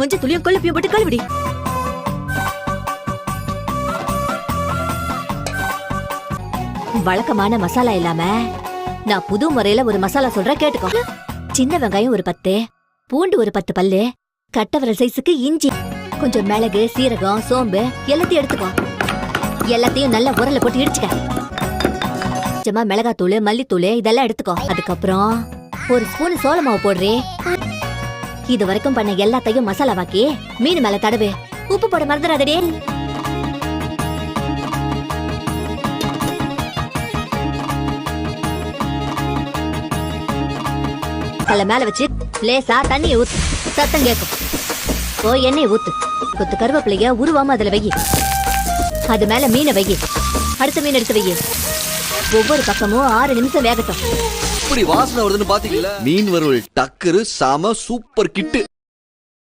மஞ்சள் துளியும் கொழுப்பையும் போட்டு கழுவிடி. வழக்கமான மசாலா இல்லாம நான் புது முறையில ஒரு மசாலா சொல்றேன், கேட்டுக்கோ. சின்ன வெங்காயம் ஒரு 10, பூண்டு ஒரு 10 பல்லு, கட்டவரல் சைஸுக்கு இஞ்சி, கொஞ்சம் மிளகு, சீரகம், சோம்பு எல்லாத்தையும் எடுத்துக்கோ. எல்லாத்தையும் நல்லா உரல்ல போட்டு இடிச்சுக்க. கொஞ்சமா மிளகாத்தூள், மல்லித்தூள் இதெல்லாம் எடுத்துக்கோ. அதுக்கப்புறம் ஒரு ஸ்பூன் சோள மாவு போடுறே. இது வரைக்கும் பண்ண எல்லாத்தையும் மசாலாவாக்கி மீன் மேல தடவு. உப்பு போட மறந்துடாதே. கல்ல மேல வச்சு லேசா தண்ணியை ஊத்து. சத்தம் கேட்கும். எண்ணெய் ஊத்து. கொத்து கருவேப்பிலைய உருவாம அதுல வை. அது மேல மீனை வை. அடுத்த மீன் எடுத்து வை. ஒவ்வொரு பக்கமும் 6 நிமிஷம் வேகட்டும். இப்படி வாசனை வருதுன்னு பாத்தீங்களா? மீன் வறுவல் டக்கரு, சாம சூப்பர் கிட்டு.